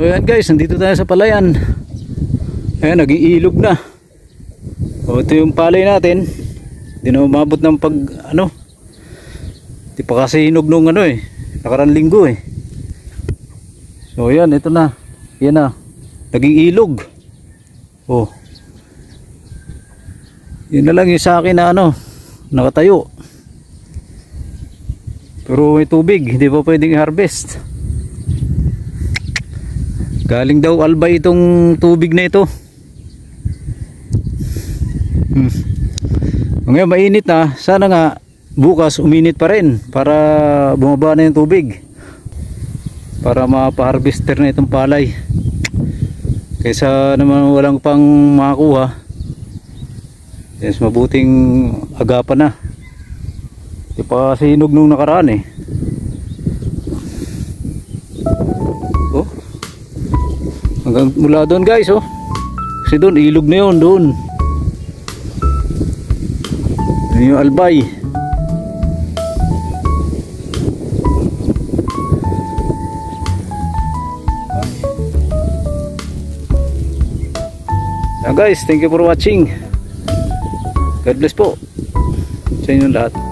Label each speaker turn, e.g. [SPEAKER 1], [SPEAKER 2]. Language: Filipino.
[SPEAKER 1] So ayan guys, nandito tayo sa palayan. Ayan, naging ilog na. O ito yung palay natin. Hindi na umabot ng pag ano. Di pa kasi hinog nung ano nakarang linggo So ayan, ito na. Yan na. Naging ilog. Oh. Yun na lang yung sa akin na ano, nakatayo. Pero may tubig, hindi pa pwedeng i-harvest. Galing daw Albay itong tubig na ito. Ngayon mainit na, sana nga bukas uminit pa rin para bumaba na yung tubig. Para mapa-harvester na itong palay. Kaysa naman walang pang makakuha. Yes, mabuting agapan na. Di pa kasi hinog nung nakaraan Oh. Hanggang mula doon guys Kasi doon ilog na yun doon. Yun yung Albay. Guys, thank you for watching. God bless po sa inyong lahat.